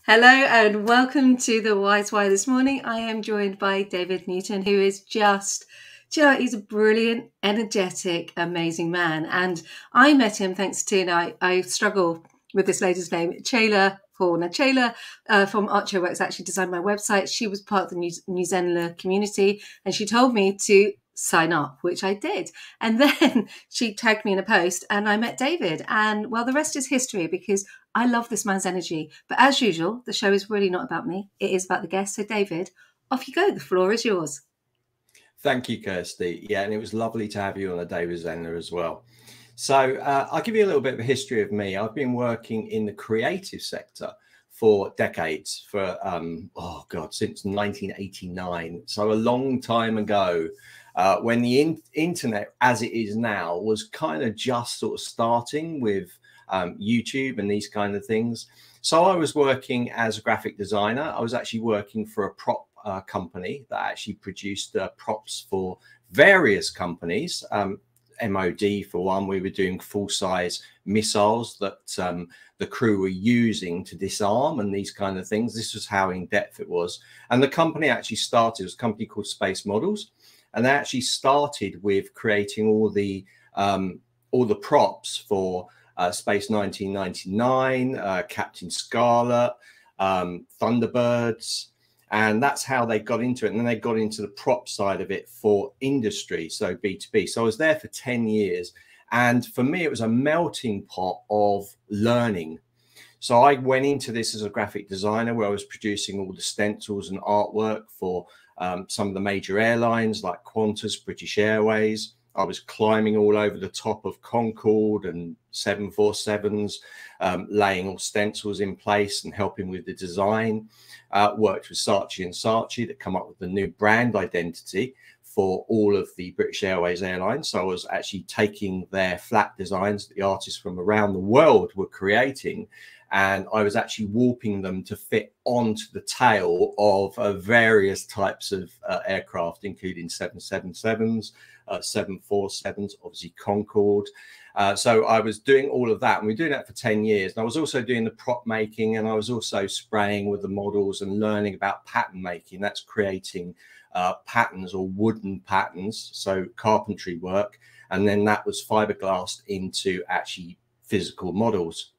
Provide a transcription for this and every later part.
Hello and welcome to the Wise Why. This morning I am joined by David Newton, who is just, he's a brilliant, energetic, amazing man. And I met him thanks to, and I struggle with this lady's name, Chayla Horner. Chayla from Archer Works actually designed my website. She was part of the new Zenler community and she told me to sign up, which I did. And then she tagged me in a post and I met David. And well, the rest is history because I love this man's energy. But as usual, the show is really not about me. It is about the guest. So David, off you go. The floor is yours. Thank you, Kirsty. Yeah, and it was lovely to have you on a day with Zenler as well. So I'll give you a little bit of a history of me. I've been working in the creative sector for decades, since 1989. So a long time ago, when the internet, as it is now, was kind of just sort of starting with YouTube and these kind of things. So I was working as a graphic designer. I was actually working for a prop company that actually produced props for various companies. MOD for one. We were doing full-size missiles that the crew were using to disarm and these kind of things. This was how in depth it was. And the company actually started, it was a company called Space Models, and they actually started with creating all the props for Space 1999, Captain Scarlet, Thunderbirds, and that's how they got into it. And then they got into the prop side of it for industry, so B2B. So I was there for 10 years. And for me, it was a melting pot of learning. So I went into this as a graphic designer where I was producing all the stencils and artwork for some of the major airlines like Qantas, British Airways. I was climbing all over the top of Concorde and 747s, laying all stencils in place and helping with the design. Worked with Saatchi and Saatchi that come up with the new brand identity for all of the British Airways airlines. So I was actually taking their flat designs that the artists from around the world were creating, and I was actually warping them to fit onto the tail of various types of aircraft, including 777s, 747s, obviously Concorde. So I was doing all of that, and we were doing that for 10 years. And I was also doing the prop making, and I was also spraying with the models and learning about pattern making. That's creating patterns or wooden patterns, so carpentry work. And then that was fiberglassed into actually physical models.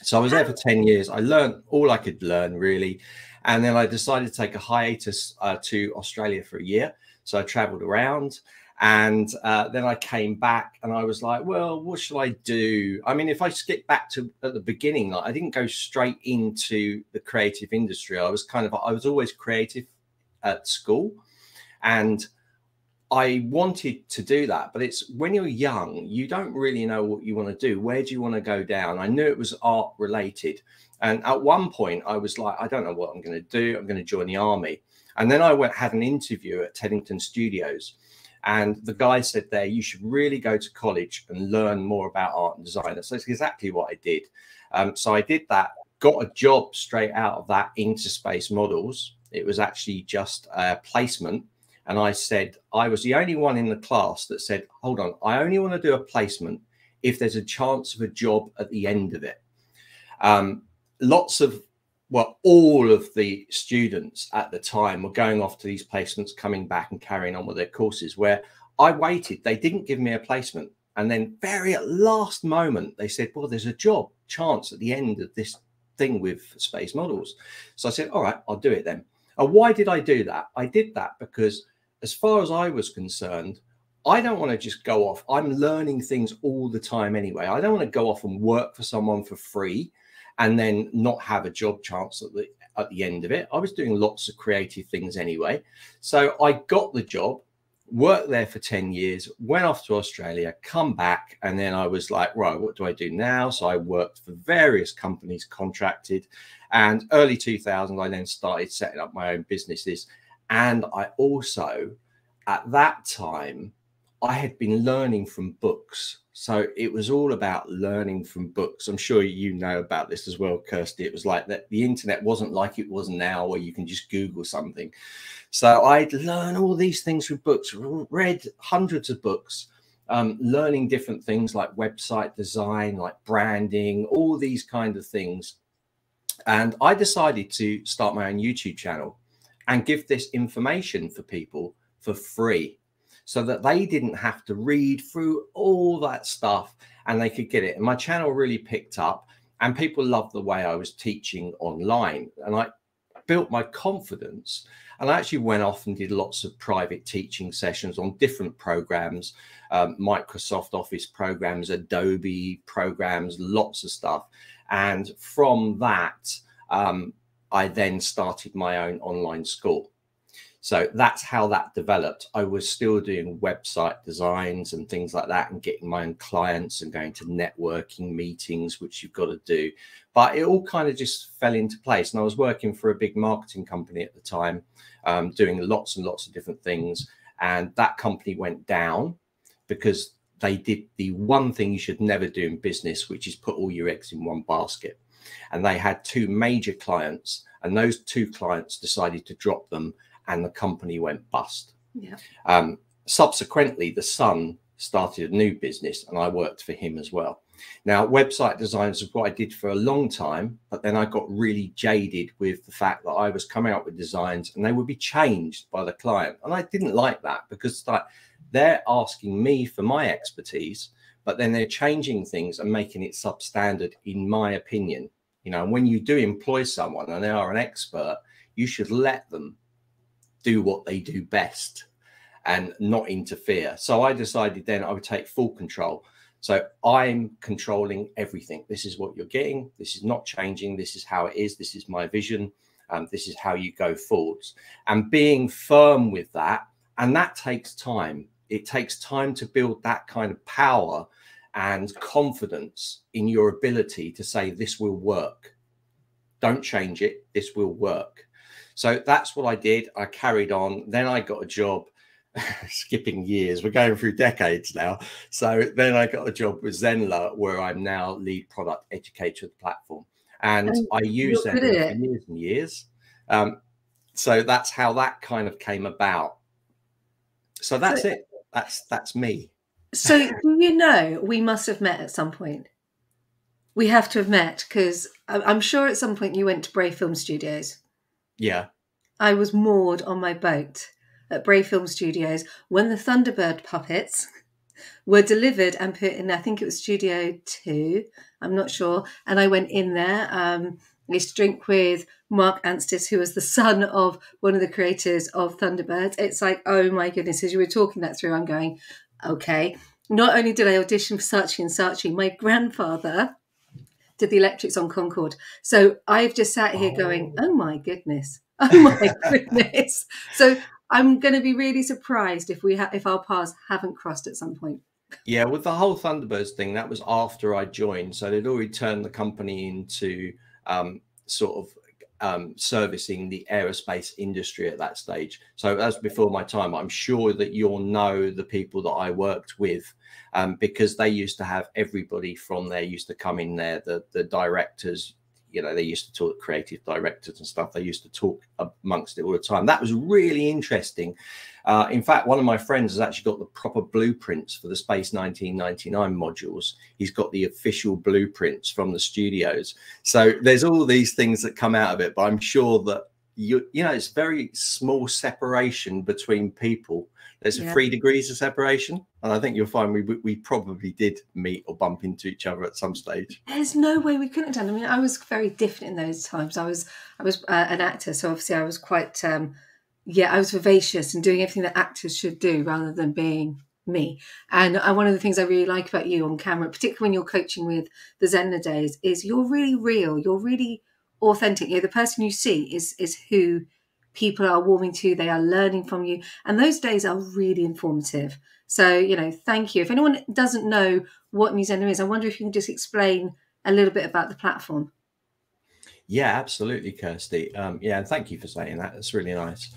So I was there for 10 years. I learned all I could learn, really. And then I decided to take a hiatus to Australia for a year. So I traveled around. And then I came back and I was like, well, what should I do? I mean, if I skip back to at the beginning, like, I didn't go straight into the creative industry. I was always creative at school, and I wanted to do that. But it's when you're young, you don't really know what you want to do. Where do you want to go down? I knew it was art related. And at one point I was like, I don't know what I'm going to do. I'm going to join the army. And then I had an interview at Teddington Studios. And the guy said there, you should really go to college and learn more about art and design. So it's exactly what I did. So I did that, got a job straight out of that into Space Models. It was actually just a placement. And I said, I was the only one in the class that said, hold on, I only want to do a placement if there's a chance of a job at the end of it. All of the students at the time were going off to these placements, coming back and carrying on with their courses, where I waited. They didn't give me a placement. And then very at last moment, they said, well, there's a job chance at the end of this thing with Space Models. So I said, all right, I'll do it then. And why did I do that? I did that because as far as I was concerned, I don't want to just go off. I'm learning things all the time anyway. I don't want to go off and work for someone for free and then not have a job chance at the end of it. I was doing lots of creative things anyway. So I got the job, worked there for 10 years, went off to Australia, come back, and then I was like, right, what do I do now? So I worked for various companies, contracted, and early 2000, I then started setting up my own businesses. And I also, at that time, I had been learning from books. So it was all about learning from books. I'm sure you know about this as well, Kirsty. It was like that. The internet wasn't like it was now where you can just Google something. So I'd learn all these things from books, read hundreds of books, learning different things like website design, like branding, all these kind of things. And I decided to start my own YouTube channel and give this information for people for free, so that they didn't have to read through all that stuff and they could get it. And my channel really picked up and people loved the way I was teaching online. And I built my confidence, and I actually went off and did lots of private teaching sessions on different programs, Microsoft Office programs, Adobe programs, lots of stuff. And from that, I then started my own online school. So that's how that developed. I was still doing website designs and things like that, and getting my own clients and going to networking meetings, which you've got to do. But it all kind of just fell into place. And I was working for a big marketing company at the time, doing lots and lots of different things. And that company went down because they did the one thing you should never do in business, which is put all your eggs in one basket. And they had two major clients, and those two clients decided to drop them, and the company went bust. Yeah. Subsequently, the son started a new business, and I worked for him as well. Now, website designs is what I did for a long time, but then I got really jaded with the fact that I was coming up with designs and they would be changed by the client. And I didn't like that, because like, they're asking me for my expertise, but then they're changing things and making it substandard, in my opinion. You know, when you do employ someone and they are an expert, you should let them do what they do best and not interfere. So I decided then I would take full control. So I'm controlling everything. This is what you're getting. This is not changing. This is how it is. This is my vision. This is how you go forwards. And being firm with that, and that takes time. It takes time to build that kind of power and confidence in your ability to say, this will work. Don't change it. This will work. So that's what I did. I carried on. Then I got a job, skipping years. We're going through decades now. So then I got a job with Zenler, where I'm now lead product educator of the platform. And I use Zenler for years and years. So that's how that kind of came about. So that's it. That's me. So, you know, we must have met at some point. We have to have met, because I'm sure at some point you went to Brave Film Studios. Yeah. I was moored on my boat at Brave Film Studios when the Thunderbird puppets were delivered and put in, I think it was Studio 2, I'm not sure. And I went in there. I used to drink with Mark Anstis, who was the son of one of the creators of Thunderbirds. It's like, oh my goodness, as you were talking that through, I'm going, okay. Not only did I audition for Saatchi and Saatchi, my grandfather did the electrics on Concorde. So I've just sat here going, oh my goodness. Oh my goodness. So I'm going to be really surprised if our paths haven't crossed at some point. Yeah, with the whole Thunderbirds thing, that was after I joined. So they'd already turned the company into servicing the aerospace industry at that stage. So that's before my time. I'm sure that you'll know the people that I worked with, because they used to have everybody from there used to come in there, the directors, you know, they used to talk, creative directors and stuff. They used to talk amongst it all the time. That was really interesting. In fact, one of my friends has actually got the proper blueprints for the Space 1999 modules. He's got the official blueprints from the studios. So there's all these things that come out of it, but I'm sure that you know, it's very small separation between people. There's 3 degrees of separation, and I think you'll find we probably did meet or bump into each other at some stage. There's no way we couldn't have done. I mean, I was very different in those times. I was an actor, so obviously I was quite I was vivacious and doing everything that actors should do rather than being me. And one of the things I really like about you on camera, particularly when you're coaching with the Zenler days, is you're really real. You're really authentic. You know, the person you see is who people are warming to. They are learning from you. And those days are really informative. So, you know, thank you. If anyone doesn't know what New Zenler is, I wonder if you can just explain a little bit about the platform. Yeah, absolutely, Kirsty. Yeah, and thank you for saying that. That's really nice.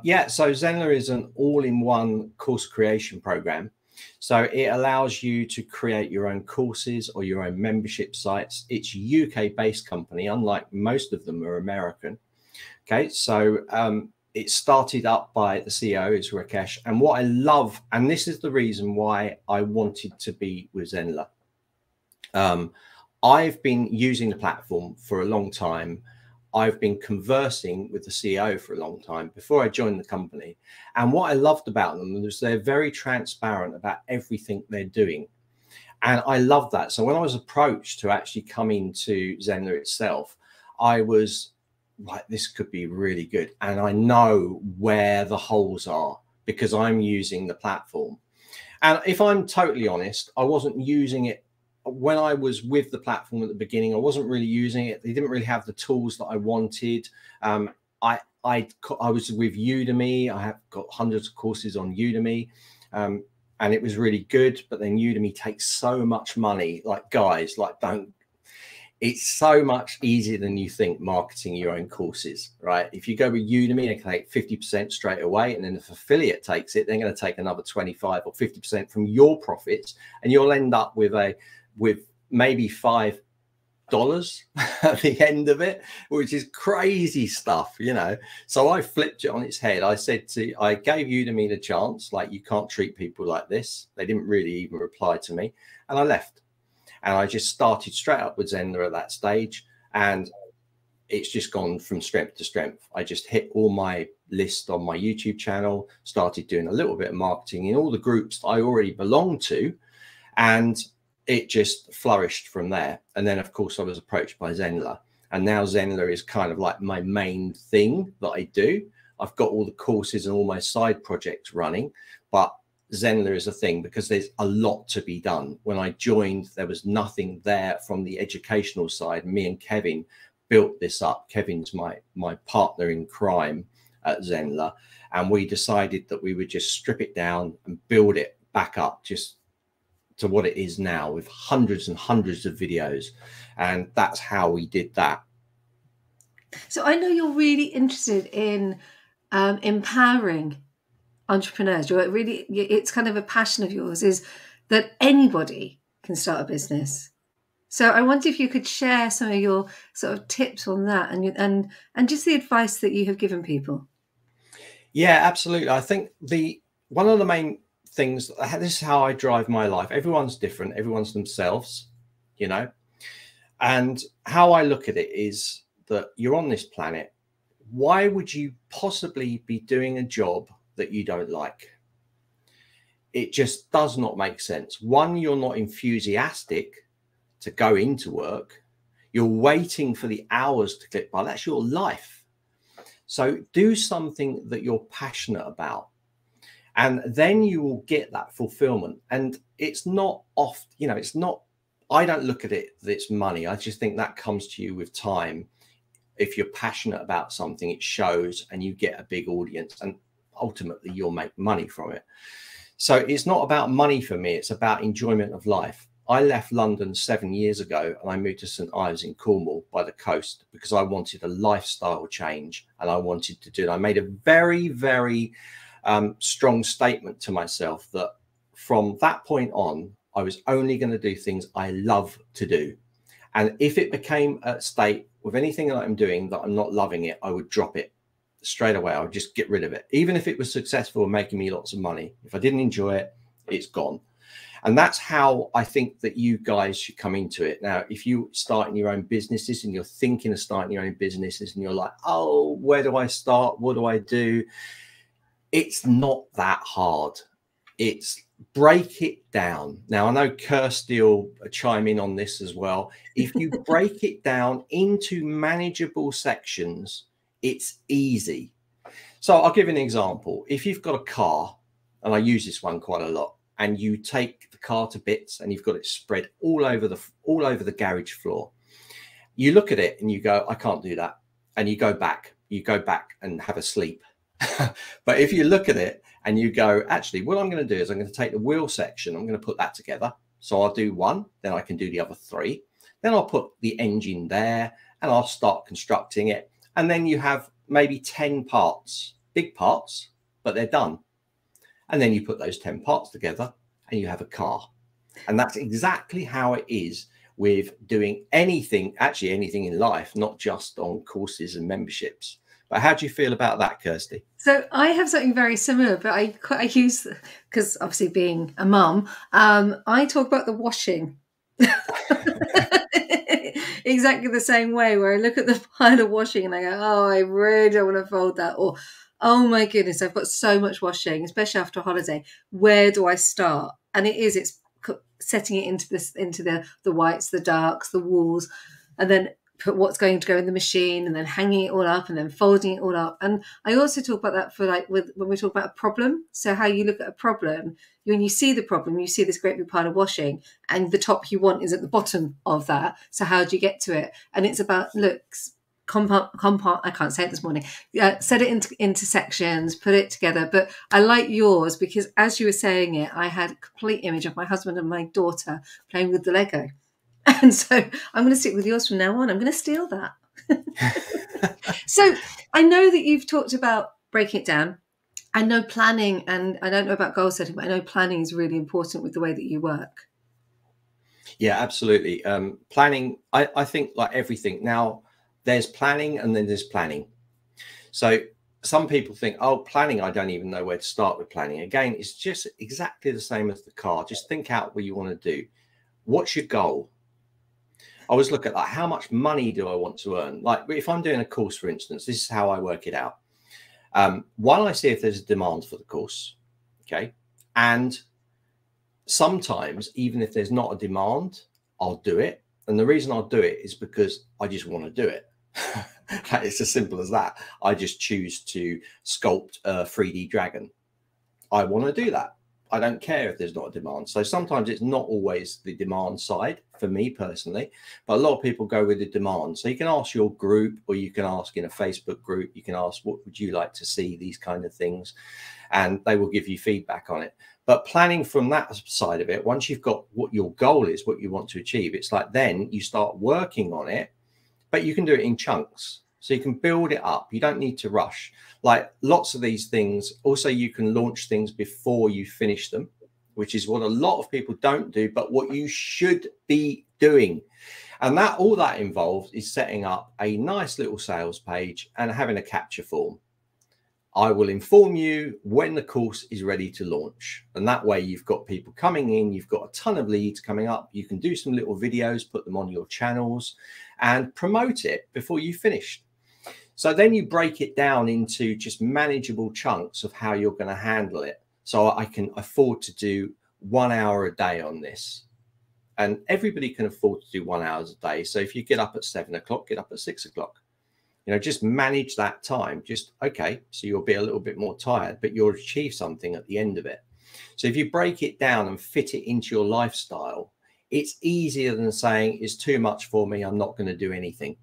Yeah, so Zenler is an all-in-one course creation program. So it allows you to create your own courses or your own membership sites. It's a UK-based company, unlike most of them are American. Okay, so it started up by the CEO, is Rakesh. And what I love, and this is the reason why I wanted to be with Zenler. I've been using the platform for a long time. I've been conversing with the CEO for a long time before I joined the company. And what I loved about them was they're very transparent about everything they're doing. And I love that. So when I was approached to actually come into Zenler itself, I was like, this could be really good. And I know where the holes are because I'm using the platform. And if I'm totally honest, I wasn't using it when I was with the platform at the beginning. I wasn't really using it. They didn't really have the tools that I wanted. I was with Udemy. I have got hundreds of courses on Udemy. And it was really good, but then Udemy takes so much money. Like, guys, like, it's so much easier than you think marketing your own courses, right? If you go with Udemy, they can take 50% straight away. And then if affiliate takes it, they're going to take another 25 or 50% from your profits. And you'll end up with maybe $5 at the end of it, which is crazy stuff, you know. So I flipped it on its head. I gave Udemy the chance, like, you can't treat people like this. They didn't really even reply to me, and I left. And I just started straight up with Zenler at that stage, and it's just gone from strength to strength. I just hit all my list on my YouTube channel, started doing a little bit of marketing in all the groups that I already belonged to, and it just flourished from there. And then, of course, I was approached by Zenler, and now Zenler is kind of like my main thing that I do. I've got all the courses and all my side projects running, but Zenler is a thing because there's a lot to be done. When I joined, there was nothing there from the educational side. Me and Kevin built this up. Kevin's my partner in crime at Zenler, and we decided that we would just strip it down and build it back up just to what it is now, with hundreds and hundreds of videos. And that's how we did that. So I know you're really interested in empowering entrepreneurs. It's kind of a passion of yours, is that anybody can start a business. So I wonder if you could share some of your sort of tips on that, and just the advice that you have given people. Yeah, absolutely. I think one of the main things, this is how I drive my life. Everyone's different. Everyone's themselves, you know. And how I look at it is that you're on this planet. Why would you possibly be doing a job that you don't like? It just does not make sense. One, you're not enthusiastic to go into work. You're waiting for the hours to click by. That's your life. So do something that you're passionate about, and then you will get that fulfillment. And it's not I don't look at it that it's money. I just think that comes to you with time. If you're passionate about something, it shows, and you get a big audience, and ultimately you'll make money from it. So it's not about money for me. It's about enjoyment of life. I left London 7 years ago, and I moved to St Ives in Cornwall by the coast because I wanted a lifestyle change, and I wanted to do it. I made a very, very strong statement to myself that from that point on, I was only going to do things I love to do. And if it became a state with anything that I'm doing that I'm not loving it, I would drop it straight away. I would just get rid of it. Even if it was successful and making me lots of money, if I didn't enjoy it, it's gone. And that's how I think that you guys should come into it. Now, if you starting your own businesses and you're thinking of starting your own businesses and you're like, oh, where do I start? What do I do? It's not that hard. It's break it down. Now, I know Kirsty will chime in on this as well. If you break it down into manageable sections, it's easy. So I'll give you an example. If you've got a car, and I use this one quite a lot, and you take the car to bits and you've got it spread all over the garage floor, you look at it and you go, I can't do that. And you go back and have a sleep. But if you look at it and you go, actually, what I'm going to do is I'm going to take the wheel section, I'm going to put that together. So I'll do one, then I can do the other three. Then I'll put the engine there and I'll start constructing it. And then you have maybe 10 parts, big parts, but they're done. And then you put those 10 parts together and you have a car. And that's exactly how it is with doing anything, actually anything in life, not just on courses and memberships. But how do you feel about that, Kirsty? So I have something very similar, but I use, because obviously being a mum, I talk about the washing. exactly the same way, where I look at the pile of washing and I go, oh, I really don't want to fold that. Or, oh my goodness, I've got so much washing, especially after a holiday. Where do I start? And it's setting it into the whites, the darks, the wools, and then put what's going to go in the machine, and then hanging it all up, and then folding it all up. And I also talk about that for when we talk about a problem. So how you look at a problem, when you see the problem, you see this great big pile of washing, and the top you want is at the bottom of that. So how do you get to it? And it's about looks. I can't say it this morning. Set it into sections, put it together. But I like yours because as you were saying it, I had a complete image of my husband and my daughter playing with the Lego. And so I'm going to stick with yours from now on. I'm going to steal that. So I know that you've talked about breaking it down. I know planning, and I don't know about goal setting, but I know planning is really important with the way that you work. Yeah, absolutely. Planning, I think like everything now, there's planning and then there's planning. So some people think, oh, planning, I don't even know where to start with planning. Again, it's just exactly the same as the car. Just think out what you want to do. What's your goal? I always look at like, how much money do I want to earn? Like if I'm doing a course, for instance, this is how I work it out. One, I see if there's a demand for the course. Okay. And sometimes, even if there's not a demand, I'll do it. And the reason I'll do it is because I just want to do it. It's as simple as that. I just choose to sculpt a 3D dragon. I want to do that. I don't care if there's not a demand. So sometimes it's not always the demand side for me personally, but a lot of people go with the demand. So you can ask your group, or you can ask in a Facebook group, you can ask, what would you like to see, these kind of things, and they will give you feedback on it. But planning from that side of it, once you've got what your goal is, what you want to achieve, it's like then you start working on it, but you can do it in chunks. So you can build it up. You don't need to rush. Like lots of these things, also you can launch things before you finish them, which is what a lot of people don't do, but what you should be doing. And that all that involves is setting up a nice little sales page and having a capture form. I will inform you when the course is ready to launch. And that way you've got people coming in, you've got a ton of leads coming up. You can do some little videos, put them on your channels and promote it before you finish. So then you break it down into just manageable chunks of how you're going to handle it. So I can afford to do 1 hour a day on this. And everybody can afford to do 1 hour a day. So if you get up at 7 o'clock, get up at 6 o'clock. You know, just manage that time. Just, okay, so you'll be a little bit more tired, but you'll achieve something at the end of it. So if you break it down and fit it into your lifestyle, it's easier than saying it's too much for me, I'm not going to do anything.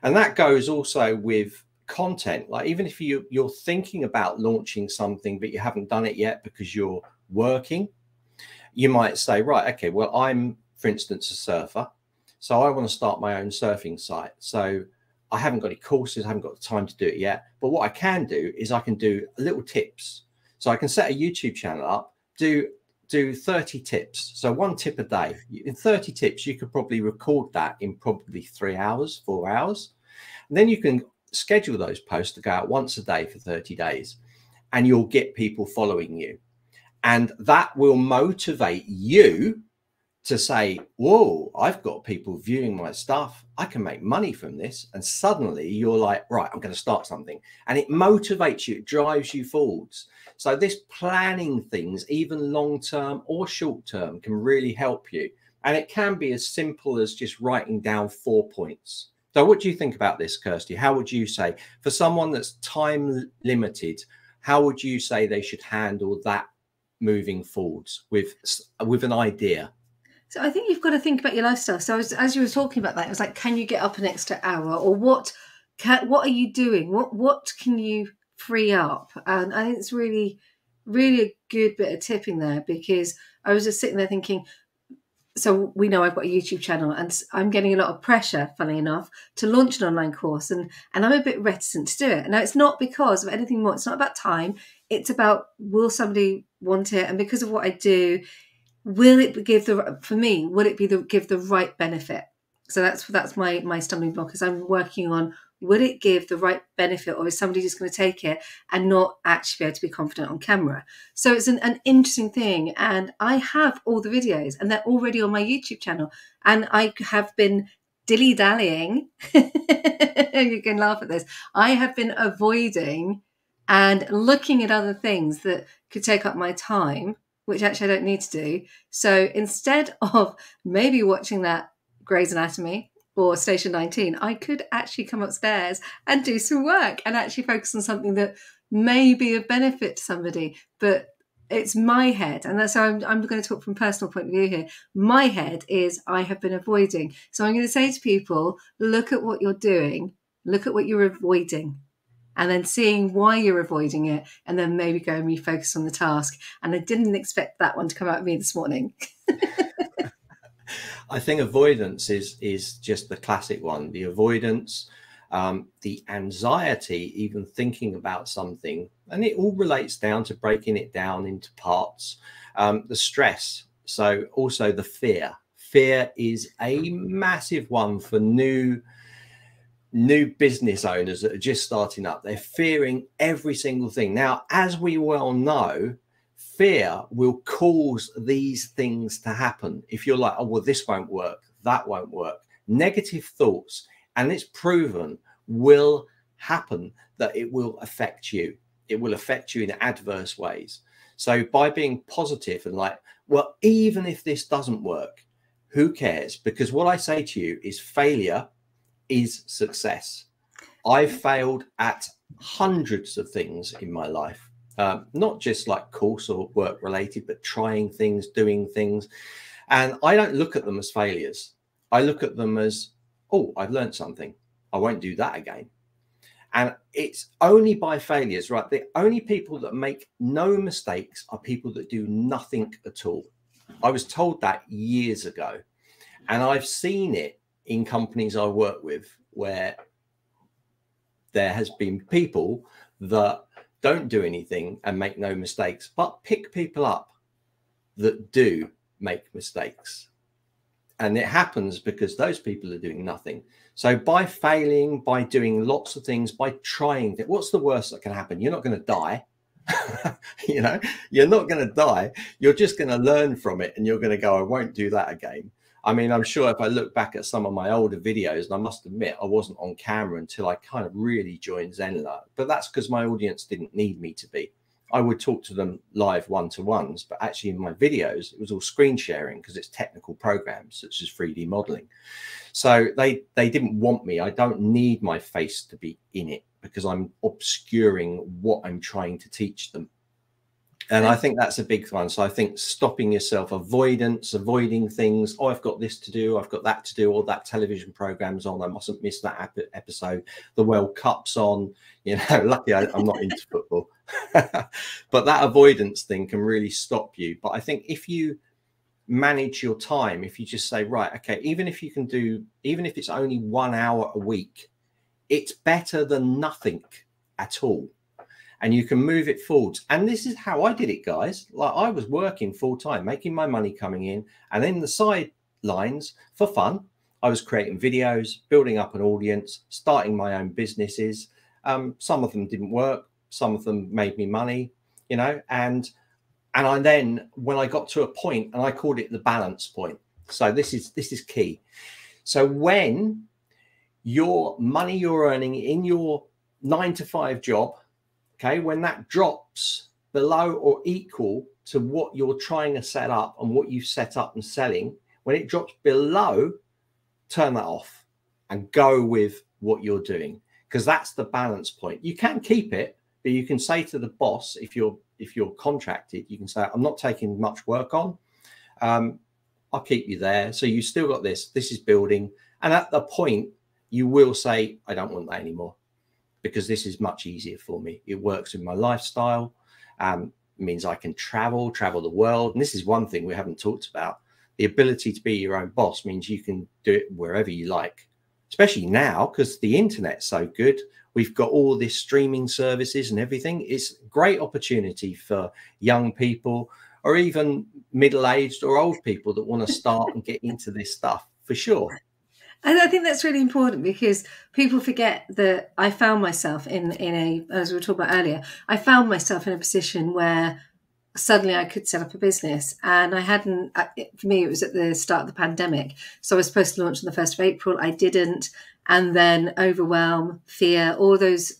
And that goes also with content. Like even if you're thinking about launching something, but you haven't done it yet because you're working, you might say, right, okay, well, I'm, for instance, a surfer. So I want to start my own surfing site. So I haven't got any courses, I haven't got the time to do it yet. But what I can do is I can do little tips. So I can set a YouTube channel up, do 30 tips. So 1 tip a day. In 30 tips, you could probably record that in probably 3 hours, 4 hours. And then you can schedule those posts to go out once a day for 30 days. And you'll get people following you. And that will motivate you to say, whoa, I've got people viewing my stuff. I can make money from this. And suddenly you're like, right, I'm going to start something. And it motivates you, it drives you forwards. So this planning things, even long-term or short-term, can really help you. And it can be as simple as just writing down 4 points. So what do you think about this, Kirsty? How would you say, for someone that's time limited, how would you say they should handle that moving forwards with an idea? So I think you've got to think about your lifestyle. So as you were talking about that, it was like, can you get up an extra hour, or what are you doing? What can you free up? And I think it's really, really a good bit of tipping there, because I was just sitting there thinking, so we know I've got a YouTube channel and I'm getting a lot of pressure, funnily enough, to launch an online course. And I'm a bit reticent to do it. Now, it's not because of anything more. It's not about time. It's about, will somebody want it? And because of what I do, will it give give the right benefit? So that's my stumbling block, is I'm working on, will it give the right benefit, or is somebody just going to take it and not actually be able to be confident on camera? So it's an interesting thing. And I have all the videos and they're already on my YouTube channel. And I have been dilly-dallying. You can laugh at this. I have been avoiding and looking at other things that could take up my time, which actually I don't need to do. So instead of maybe watching that Grey's Anatomy or Station 19, I could actually come upstairs and do some work and actually focus on something that may be of benefit to somebody. But it's my head, and that's how I'm going to talk from a personal point of view here. My head is I have been avoiding. So I'm going to say to people, look at what you're doing, look at what you're avoiding, and then seeing why you're avoiding it, and then maybe go and refocus on the task. And I didn't expect that one to come out of me this morning. I think avoidance is just the classic one. The avoidance, the anxiety, even thinking about something, and it all relates down to breaking it down into parts. The stress, so also the fear. Fear is a massive one for new business owners that are just starting up. They're fearing every single thing. Now, as we well know, fear will cause these things to happen. If you're like, oh, well, this won't work, that won't work. Negative thoughts, and it's proven, will happen, that it will affect you. It will affect you in adverse ways. So by being positive and like, well, even if this doesn't work, who cares? Because what I say to you is failure is success. I've failed at hundreds of things in my life, not just like course or work related, but trying things, doing things. And I don't look at them as failures. I look at them as, oh, I've learned something. I won't do that again. And it's only by failures, right? The only people that make no mistakes are people that do nothing at all. I was told that years ago, and I've seen it in companies I work with where there has been people that don't do anything and make no mistakes, but pick people up that do make mistakes. And it happens because those people are doing nothing. So by failing, by doing lots of things, by trying, what's the worst that can happen? You're not going to die. You know, you're not going to die. You're just going to learn from it, and you're going to go, I won't do that again. I mean, I'm sure if I look back at some of my older videos, and I must admit, I wasn't on camera until I kind of really joined Zenler, but that's because my audience didn't need me to be. I would talk to them live one-to-ones, but actually in my videos, it was all screen sharing because it's technical programs such as 3D modeling. So they didn't want me. I don't need my face to be in it because I'm obscuring what I'm trying to teach them. And I think that's a big one. So I think stopping yourself, avoidance, avoiding things. Oh, I've got this to do. I've got that to do. Or that television program's on. I mustn't miss that episode. The World Cup's on. You know, lucky I'm not into football. But that avoidance thing can really stop you. But I think if you manage your time, if you just say, right, okay, even if it's only 1 hour a week, it's better than nothing at all. And you can move it forwards. And this is how I did it, guys. Like, I was working full time, making my money coming in. And then the sidelines, for fun, I was creating videos, building up an audience, starting my own businesses. Some of them didn't work. Some of them made me money, you know. And I then, when I got to a point, and I called it the balance point. So this is key. So when your money you're earning in your 9-to-5 job, okay, when that drops below or equal to what you're trying to set up and what you've set up and selling, when it drops below, turn that off and go with what you're doing, because that's the balance point. You can keep it, but you can say to the boss, if you're contracted, you can say, I'm not taking much work on. I'll keep you there. So you still got this is building. And at the point, you will say, I don't want that anymore, because this is much easier for me. It works with my lifestyle. It means I can travel the world. And this is one thing we haven't talked about. The ability to be your own boss means you can do it wherever you like, especially now because the internet's so good. We've got all this streaming services and everything. It's a great opportunity for young people or even middle-aged or old people that want to start and get into this stuff, for sure. And I think that's really important, because people forget that I found myself in a, as we were talking about earlier, I found myself in a position where suddenly I could set up a business, and I hadn't, for me, it was at the start of the pandemic. So I was supposed to launch on the 1st of April. I didn't. And then overwhelm, fear, all those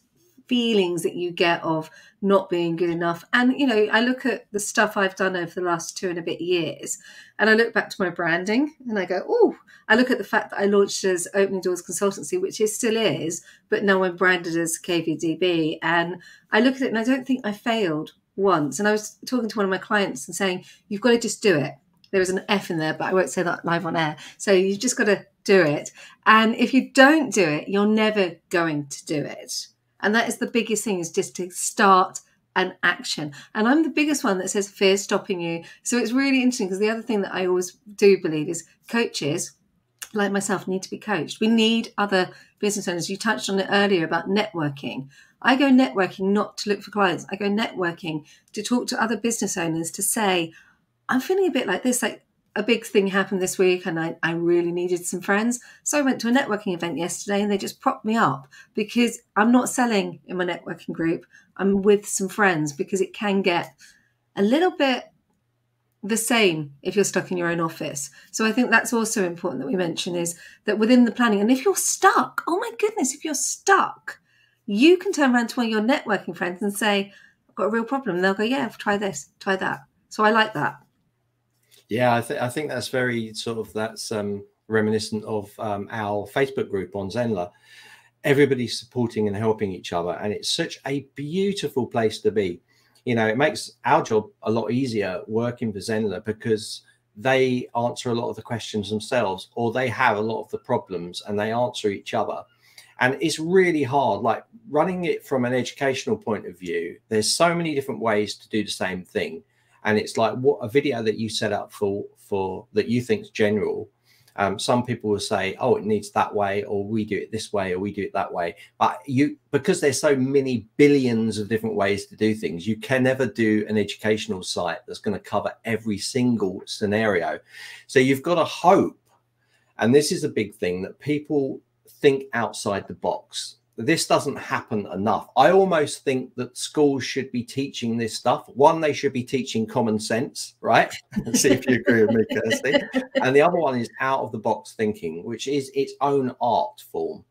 feelings that you get of not being good enough. And, you know, I look at the stuff I've done over the last 2 and a bit years, and I look back to my branding and I go, oh, I look at the fact that I launched as Opening Doors Consultancy, which it still is, but now I'm branded as KVDB. And I look at it and I don't think I failed once. And I was talking to one of my clients and saying, you've got to just do it. There was an F in there, but I won't say that live on air. So you've just got to do it. And if you don't do it, you're never going to do it. And that is the biggest thing, is just to start an action. And I'm the biggest one that says fear stopping you. So it's really interesting, because the other thing that I always do believe is coaches like myself need to be coached. We need other business owners. You touched on it earlier about networking. I go networking not to look for clients. I go networking to talk to other business owners, to say, I'm feeling a bit like this, like a big thing happened this week and I really needed some friends. So I went to a networking event yesterday and they just propped me up, because I'm not selling in my networking group. I'm with some friends, because it can get a little bit the same if you're stuck in your own office. So I think that's also important that we mention, is that within the planning, and if you're stuck, oh my goodness, if you're stuck, you can turn around to one of your networking friends and say, I've got a real problem. And they'll go, yeah, try this, try that. So I like that. Yeah, I think that's very sort of, that's reminiscent of our Facebook group on Zenler. Everybody's supporting and helping each other, and it's such a beautiful place to be. You know, it makes our job a lot easier working for Zenler, because they answer a lot of the questions themselves, or they have a lot of the problems and they answer each other. And it's really hard, like running it from an educational point of view. There's so many different ways to do the same thing. And it's like, what a video that you set up for that you think is general. Some people will say, oh, it needs that way, or we do it this way, or we do it that way. But because there's so many billions of different ways to do things, you can never do an educational site that's going to cover every single scenario. So you've got to hope. And this is a big thing, that people think outside the box. This doesn't happen enough. I almost think that schools should be teaching this stuff. One, they should be teaching common sense, right? See if you agree with me, Kirsty. And the other one is out of the box thinking, which is its own art form,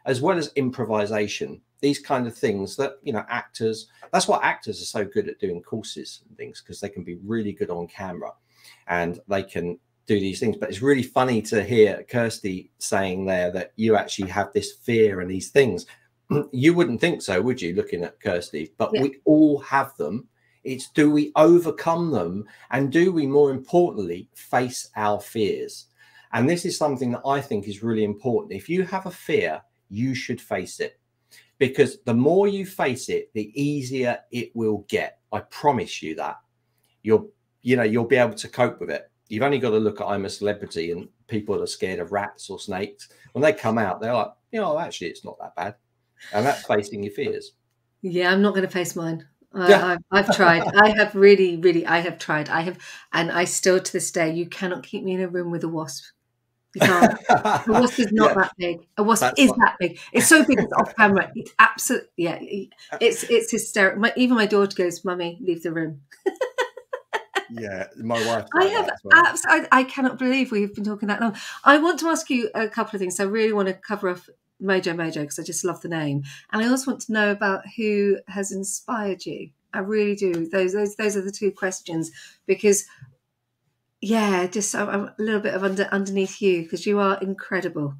as well as improvisation. These kind of things that, you know, actors, that's why actors are so good at doing courses and things, because they can be really good on camera and they can do these things. But it's really funny to hear Kirsty saying there that you actually have this fear and these things. You wouldn't think so, would you, looking at Kirsty? But yeah, we all have them. It's, do we overcome them? And do we, more importantly, face our fears? And this is something that I think is really important. If you have a fear, you should face it, because the more you face it, the easier it will get. I promise you that. You'll be able to cope with it. You've only got to look at I'm a Celebrity and people that are scared of rats or snakes. When they come out, they're like, actually, it's not that bad. And that's facing your fears. Yeah, I'm not going to face mine. I've tried. I have really, I have tried. And I still, to this day, you cannot keep me in a room with a wasp. You can't. A wasp is not that big. A wasp is that big. It's so big, it's off camera. It's absolutely, it's hysterical. Even my daughter goes, Mummy, leave the room. Yeah, my wife. I cannot believe we've been talking that long. I want to ask you a couple of things. I really want to cover off Mojo Mojo, because I just love the name, and I also want to know about who has inspired you. I really do. Those are the two questions, because just I'm a little bit of underneath you, because you are incredible,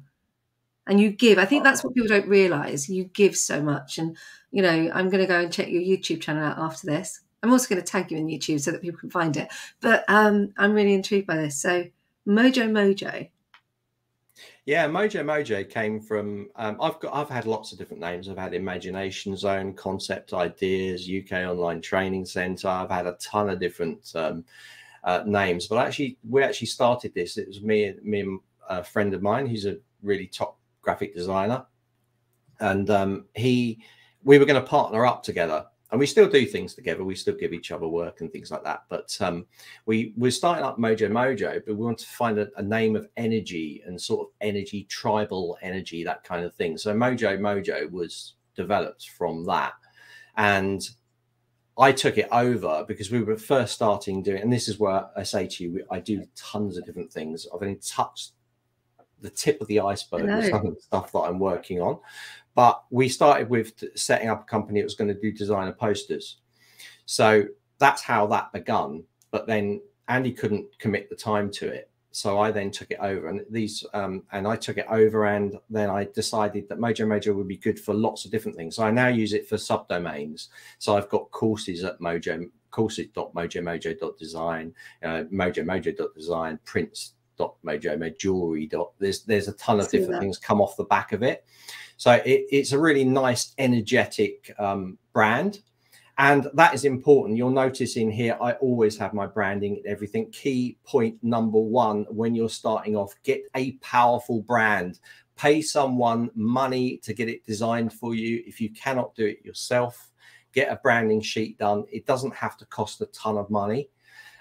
and you give. I think that's what people don't realise. You give so much, and I'm going to go and check your YouTube channel out after this. I'm also going to tag you in YouTube so that people can find it. But I'm really intrigued by this. So Mojo Mojo. Yeah, Mojo Mojo came from, I've had lots of different names. I've had Imagination Zone, Concept Ideas, UK Online Training Centre. I've had a ton of different names. But we actually started this. It was me and a friend of mine who's a really top graphic designer. And we were going to partner up together. And we still do things together. We still give each other work and things like that. But we're starting up Mojo Mojo, but we want to find a name of energy and sort of energy, tribal energy, that kind of thing. So Mojo Mojo was developed from that. And I took it over because we were first starting doing, and this is where I say to you, I do tons of different things. I've only touched the tip of the iceberg with some of the stuff that I'm working on. But we started with setting up a company that was going to do designer posters. So that's how that begun. But then Andy couldn't commit the time to it. So I then took it over, and I took it over, and then I decided that MojoMojo would be good for lots of different things. So I now use it for subdomains. So I've got courses at courses.mojomojo.design, mojomojo.design, prints.mojomojo, jewelry. There's a ton of different things come off the back of it. So it's a really nice, energetic brand. And that is important. You'll notice in here, I always have my branding and everything. Key point number one, when you're starting off, get a powerful brand. Pay someone money to get it designed for you. If you cannot do it yourself, get a branding sheet done. It doesn't have to cost a ton of money.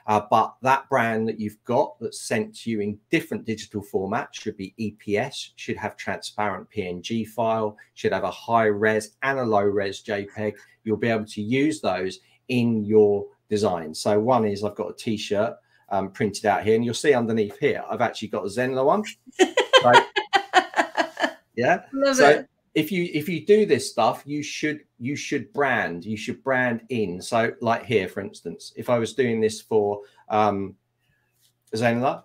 But that brand that you've got that's sent to you in different digital formats should be EPS, should have transparent PNG file, should have a high res and a low res JPEG. You'll be able to use those in your design. So one is I've got a t-shirt printed out here, and you'll see underneath here, I've actually got a Zenler one. Right? Yeah. Love it. If you do this stuff, you should brand in. So like here, for instance, if I was doing this for Zenler,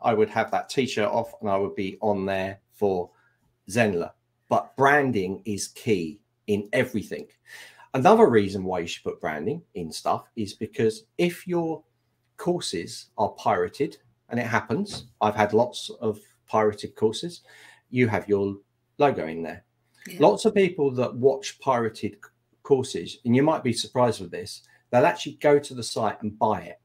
I would have that t-shirt off and I would be on there for Zenler. But branding is key in everything. Another reason why you should put branding in stuff is because if your courses are pirated, and it happens, I've had lots of pirated courses, you have your logo in there. Yeah. Lots of people that watch pirated courses, and you might be surprised with this, they'll actually go to the site and buy it.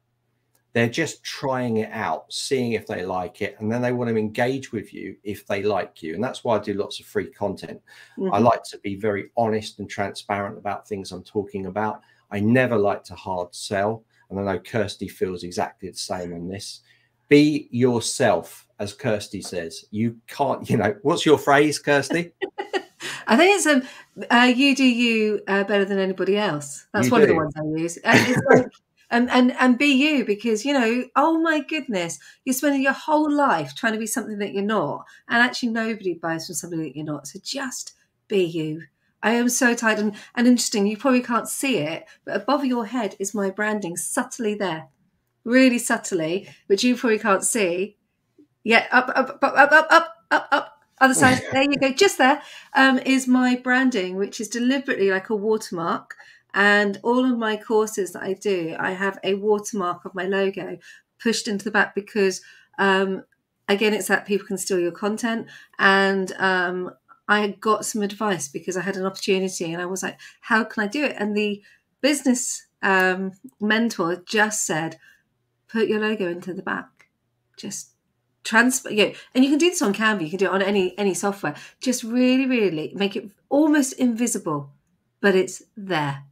They're just trying it out, seeing if they like it, and then they want to engage with you if they like you. And that's why I do lots of free content. I like to be very honest and transparent about things I'm talking about. I never like to hard sell, and I know Kirsty feels exactly the same on this. Be yourself, as Kirsty says. You can't, what's your phrase, Kirsty? I think it's you do you better than anybody else. That's one of the ones I use. It's like, and be you, because oh my goodness, you're spending your whole life trying to be something that you're not, and actually nobody buys from somebody that you're not. So just be you. I am so tired and interesting. You probably can't see it, but above your head is my branding subtly there, really subtly, which you probably can't see. Yeah, up. Other side, there you go. Just there is my branding, which is deliberately like a watermark. And all of my courses that I do, I have a watermark of my logo pushed into the back because, again, it's that people can steal your content. And I got some advice because I had an opportunity and I was like, how can I do it? And the business mentor just said, put your logo into the back. Just transfer, and you can do this on Canva, you can do it on any software. Just really, really make it almost invisible, but it's there.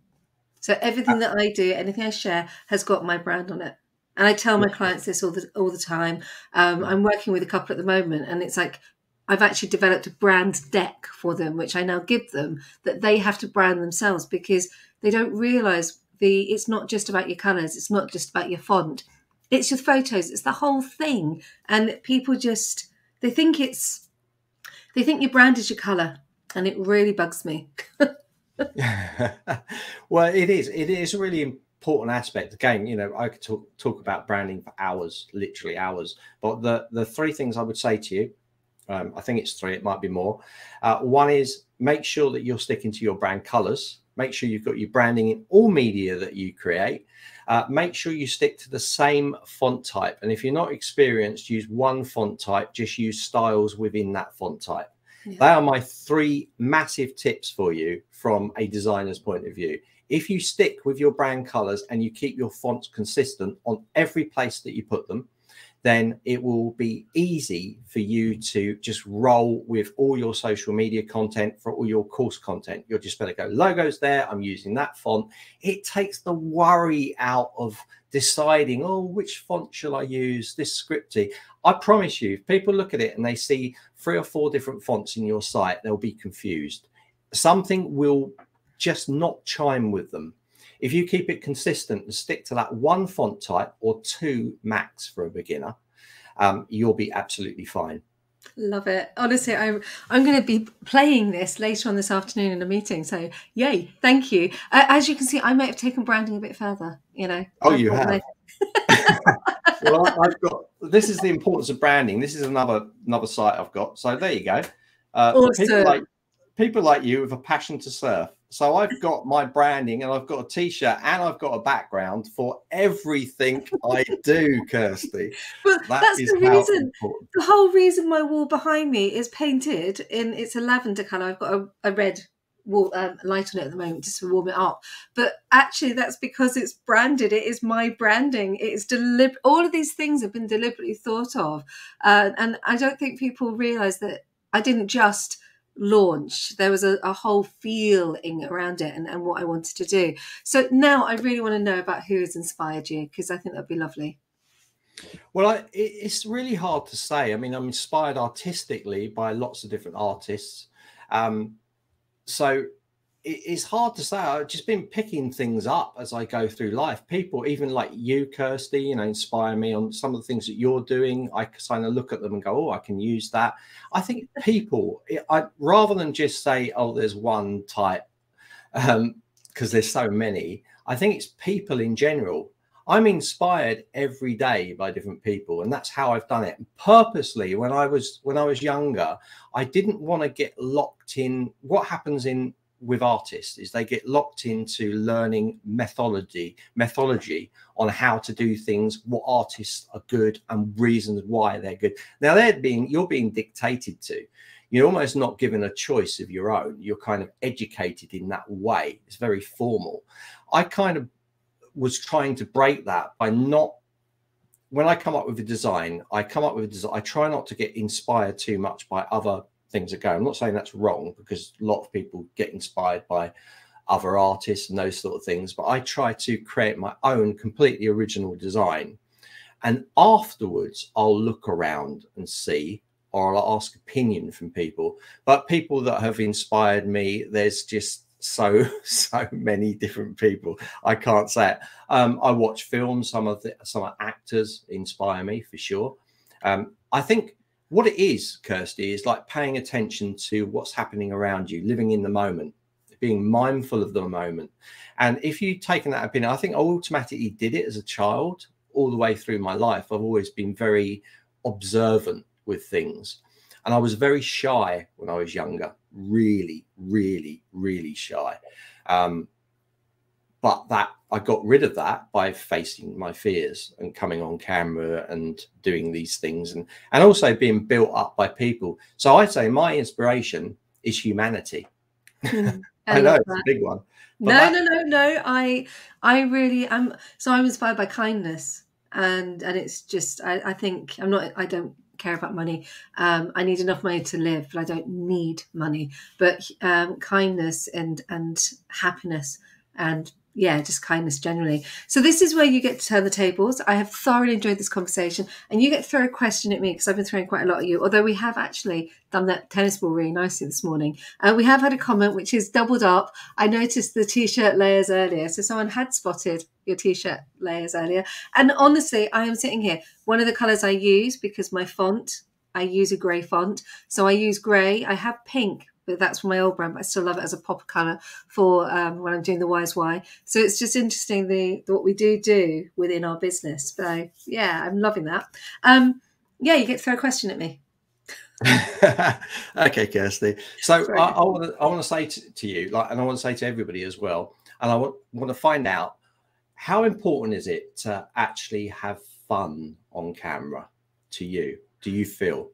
So everything that I do, anything I share, has got my brand on it. And I tell my clients this all the time. I'm working with a couple at the moment, and it's like I've actually developed a brand deck for them, which I now give them, that they have to brand themselves, because they don't realise it's not just about your colours, it's not just about your font. It's your photos. It's the whole thing. And people they think your brand is your colour, and it really bugs me. Well, it is a really important aspect. Again, I could talk about branding for hours, literally hours. But the three things I would say to you, I think it's three, it might be more. One is make sure that you're sticking to your brand colours. Make sure you've got your branding in all media that you create. Make sure you stick to the same font type. And if you're not experienced, use one font type, just use styles within that font type. Yeah. They are my three massive tips for you from a designer's point of view. If you stick with your brand colors and you keep your fonts consistent on every place that you put them, then it will be easy for you to just roll with all your social media content, for all your course content. You'll just better go, logos there, I'm using that font. It takes the worry out of deciding, oh, which font shall I use, this scripty. I promise you, if people look at it and they see 3 or 4 different fonts in your site, they'll be confused. Something will just not chime with them. If you keep it consistent and stick to that one font type or two max for a beginner, you'll be absolutely fine. Love it. Honestly, I'm going to be playing this later on this afternoon in a meeting. So yay, thank you. As you can see, I might have taken branding a bit further, you know. Oh, you have. Well, I've got, this is the importance of branding. This is another site I've got. So there you go. Awesome. People like you with a passion to surf. So I've got my branding, and I've got a t-shirt, and I've got a background for everything I do, Kirsty. Well, that's the reason. The whole reason my wall behind me is painted in, it's a lavender colour. I've got a red wall light on it at the moment just to warm it up. But actually, that's because it's branded. It is my branding. It is deliberate. All of these things have been deliberately thought of, and I don't think people realise that I didn't just launch. There was a whole feeling around it and what I wanted to do. So now I really want to know about who has inspired you, because I think that'd be lovely. Well, it's really hard to say. I mean, I'm inspired artistically by lots of different artists. So it's hard to say. I've just been picking things up as I go through life. People, even like you, Kirsty, you know, inspire me on some of the things that you're doing. I kind of look at them and go, oh, I can use that. I think people, rather than just say, oh, there's one type, because there's so many, I think it's people in general. I'm inspired every day by different people, and that's how I've done it. Purposely, when I was younger, I didn't want to get locked in. What happens with artists is they get locked into learning methodology on how to do things, what artists are good and reasons why they're good. Now you're being dictated to. You're almost not given a choice of your own. You're kind of educated in that way. It's very formal. I kind of was trying to break that by not, when I come up with a design, I try not to get inspired too much by other things that go. I'm not saying that's wrong, because a lot of people get inspired by other artists and those sort of things, but I try to create my own completely original design. And afterwards, I'll look around and see, or I'll ask opinion from people. But people that have inspired me, there's just so many different people. I can't say it. I watch films. Some actors inspire me for sure. I think what it is, Kirsty, is like paying attention to what's happening around you, living in the moment, being mindful of the moment. And if you've taken that opinion, I think I automatically did it as a child. All the way through my life, I've always been very observant with things. And I was very shy when I was younger, really, really, really shy. But I got rid of that by facing my fears and coming on camera and doing these things, and also being built up by people. So I'd say my inspiration is humanity. I know it's a big one. No. I really am. So I'm inspired by kindness, and it's just, I think I don't care about money. I need enough money to live, but I don't need money. But kindness and happiness, and yeah, just kindness generally. So this is where you get to turn the tables. I have thoroughly enjoyed this conversation, and you get to throw a question at me, because I've been throwing quite a lot at you, although we have actually done that tennis ball really nicely this morning. We have had a comment which is doubled up. I noticed the t-shirt layers earlier, so someone had spotted your t-shirt layers earlier. And honestly, I am sitting here, one of the colors I use, because my font, I use a grey font, so I use grey. I have pink, but that's from my old brand, but I still love it as a pop colour for when I'm doing the Wise Why. So it's just interesting what we do within our business. So yeah, I'm loving that. Yeah, you get to throw a question at me. Okay, Kirsty. So I want to say to you, and I want to say to everybody as well, and I want to find out, how important is it to actually have fun on camera to you? Do you feel?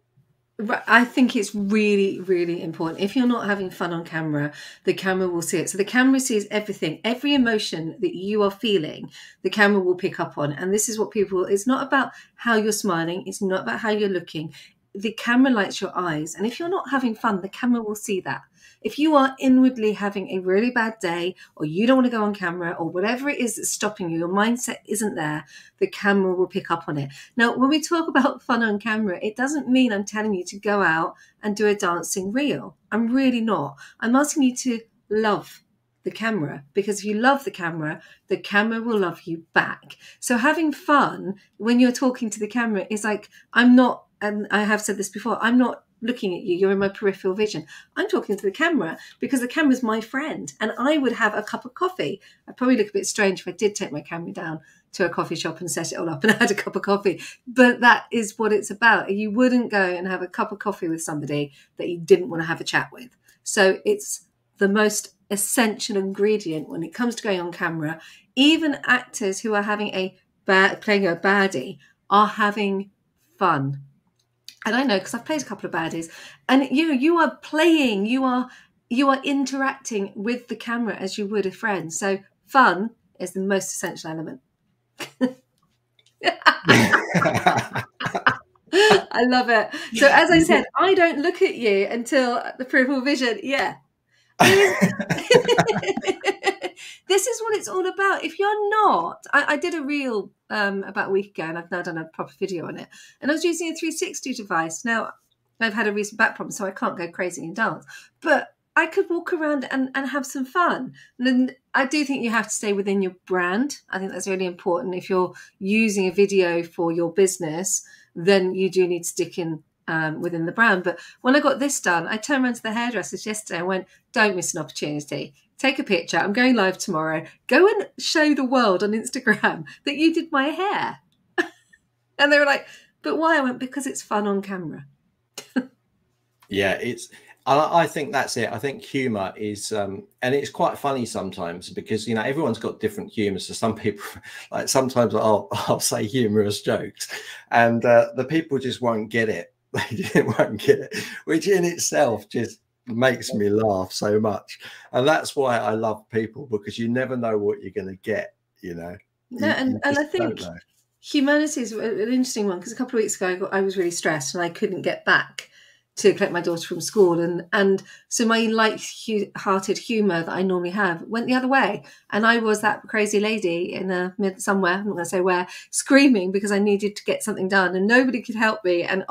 I think it's really, really important. If you're not having fun on camera, the camera will see it. So the camera sees everything, every emotion that you are feeling, the camera will pick up on. And this is what it's not about how you're smiling. It's not about how you're looking. The camera lights your eyes. And if you're not having fun, the camera will see that. If you are inwardly having a really bad day, or you don't want to go on camera, or whatever it is that's stopping you, your mindset isn't there, the camera will pick up on it. Now, when we talk about fun on camera, it doesn't mean I'm telling you to go out and do a dancing reel. I'm really not. I'm asking you to love the camera, because if you love the camera will love you back. So having fun when you're talking to the camera is like, I'm not, and I have said this before, I'm not looking at you, you're in my peripheral vision. I'm talking to the camera because the camera's my friend, and I would have a cup of coffee. I'd probably look a bit strange if I did take my camera down to a coffee shop and set it all up and had a cup of coffee, but that is what it's about. You wouldn't go and have a cup of coffee with somebody that you didn't want to have a chat with. So it's the most essential ingredient when it comes to going on camera. Even actors who are having playing a baddie are having fun. And I know, because I've played a couple of baddies, and you are playing, you are interacting with the camera as you would a friend. So fun is the most essential element. I love it. So as I said, I don't look at you until the peripheral vision. Yeah. This is what it's all about. If you're not, I did a reel about a week ago, and I've now done a proper video on it, and I was using a 360 device. Now I've had a recent back problem, so I can't go crazy and dance, but I could walk around and have some fun. And I do think you have to stay within your brand. I think that's really important. If you're using a video for your business, then you do need to stick in within the brand. But when I got this done, I turned around to the hairdressers yesterday and went, don't miss an opportunity. Take a picture. I'm going live tomorrow. Go and show the world on Instagram that you did my hair. And they were like, but why? I went, because it's fun on camera. Yeah, I think that's it. I think humor is, and it's quite funny sometimes because, you know, everyone's got different humor. So some people, like sometimes I'll say humorous jokes and the people just won't get it. They won't get it, which in itself just makes me laugh so much. And that's why I love people, because you never know what you're going to get, you know. No, and I think humanity is an interesting one, because a couple of weeks ago I was really stressed and I couldn't get back to collect my daughter from school, and so my light-hearted humour that I normally have went the other way, and I was that crazy lady in somewhere, I'm not going to say where, screaming because I needed to get something done and nobody could help me. And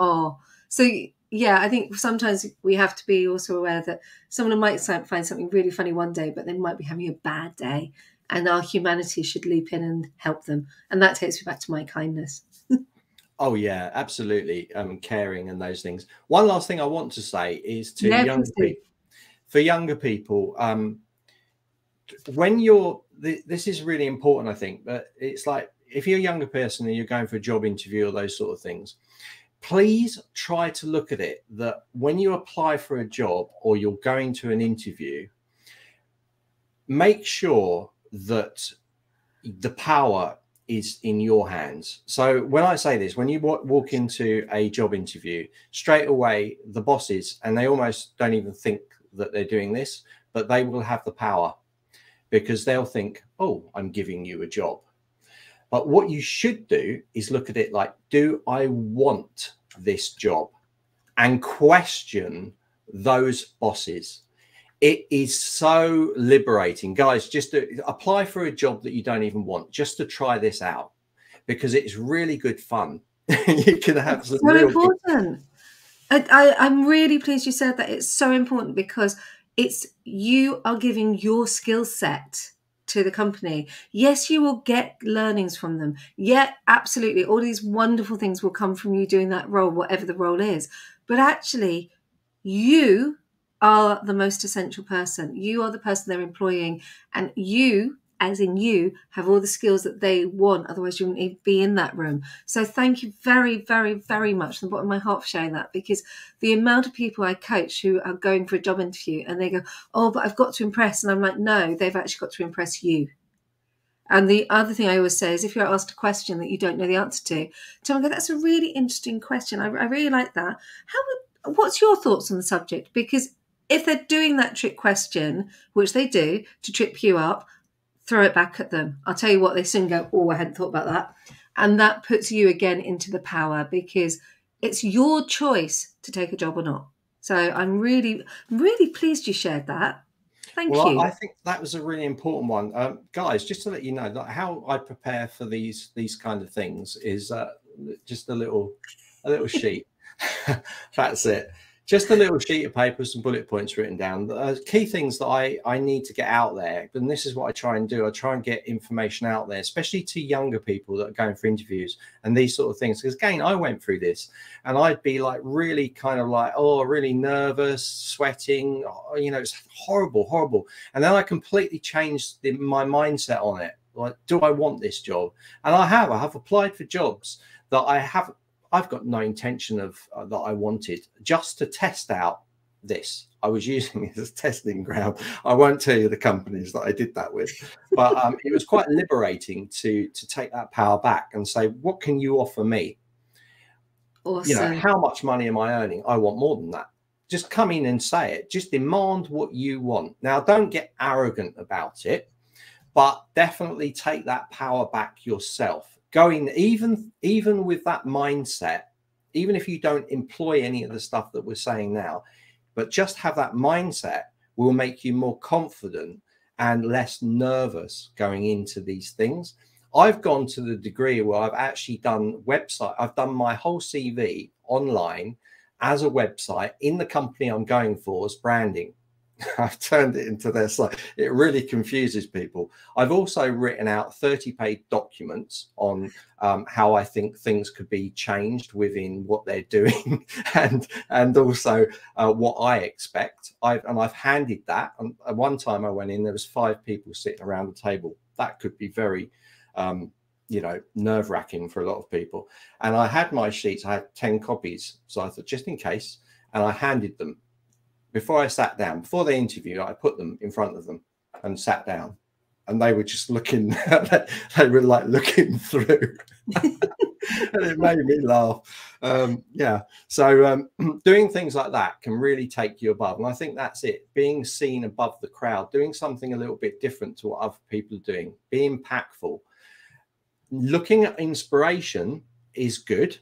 so yeah, I think sometimes we have to be also aware that someone might find something really funny one day, but they might be having a bad day, and our humanity should leap in and help them. And that takes me back to my kindness. Oh yeah, absolutely. Caring and those things. One last thing I want to say is to younger people, when you're, this is really important, I think, but it's like, if you're a younger person and you're going for a job interview or those sort of things, please try to look at it that when you apply for a job or you're going to an interview, make sure that the power is in your hands. So when I say this, when you walk into a job interview, straight away the bosses, and they almost don't even think that they're doing this, but they will have the power, because they'll think, oh, I'm giving you a job. But what you should do is look at it like, do I want this job? And question those bosses. It is so liberating, guys. Just to apply for a job that you don't even want, just to try this out, because it's really good fun. You can have some real important. I'm really pleased you said that. It's so important, because you are giving your skill set to the company. Yes, you will get learnings from them. Yeah, absolutely. All these wonderful things will come from you doing that role, whatever the role is. But actually, you are the most essential person. You are the person they're employing, and you, as in you, have all the skills that they want. Otherwise, you wouldn't even be in that room. So thank you very, very, very much from the bottom of my heart for sharing that, because the amount of people I coach who are going for a job interview and they go, oh, but I've got to impress. And I'm like, no, they've actually got to impress you. And the other thing I always say is, if you're asked a question that you don't know the answer to, tell them, that's a really interesting question. I really like that. What's your thoughts on the subject? Because if they're doing that trick question, which they do to trip you up, throw it back at them. I'll tell you what, they soon go, oh, I hadn't thought about that. And that puts you again into the power, because it's your choice to take a job or not. So I'm really, really pleased you shared that. Thank you. I think that was a really important one. Guys, just to let you know, like, how I prepare for these kind of things is just a little sheet. That's it. Just a little sheet of paper, some bullet points written down. Key things that I need to get out there. And this is what I try and do. I try and get information out there, especially to younger people that are going for interviews and these sort of things. Because again, I went through this and I'd be like really kind of like, oh, really nervous, sweating. Oh, you know, it's horrible, horrible. And then I completely changed my mindset on it. Like, do I want this job? And I have applied for jobs that I've got no intention of that I wanted, just to test out this. I was using it as a testing ground. I won't tell you the companies that I did that with, but it was quite liberating to take that power back and say, what can you offer me? Awesome. You know, how much money am I earning? I want more than that. Just come in and say it. Just demand what you want. Now, don't get arrogant about it, but definitely take that power back yourself. Going even with that mindset, even if you don't employ any of the stuff that we're saying now, but just have that mindset will make you more confident and less nervous going into these things. I've gone to the degree where I've actually done website. I've done my whole CV online as a website in the company I'm going for as branding. I've turned it into their site. It really confuses people. I've also written out 30-page documents on how I think things could be changed within what they're doing, and also what I expect. I've handed that. And at one time I went in, there was 5 people sitting around the table. That could be very, you know, nerve-wracking for a lot of people. And I had my sheets. I had 10 copies, so I thought just in case, and I handed them. Before I sat down, before the interview, I put them in front of them and sat down, and they were just looking. They were like looking through, and it made me laugh. Yeah, so doing things like that can really take you above, and I think that's it. Being seen above the crowd, doing something a little bit different to what other people are doing, be impactful. Looking at inspiration is good.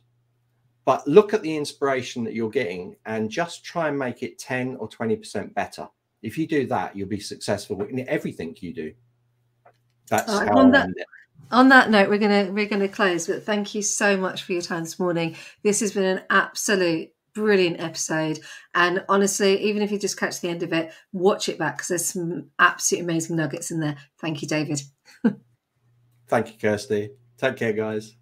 But look at the inspiration that you're getting and just try and make it 10 or 20% better. If you do that, you'll be successful in everything you do. That's how I end it. On that note, we're gonna close. But thank you so much for your time this morning. This has been an absolute brilliant episode. And honestly, even if you just catch the end of it, watch it back because there's some absolutely amazing nuggets in there. Thank you, David. Thank you, Kirsty. Take care, guys.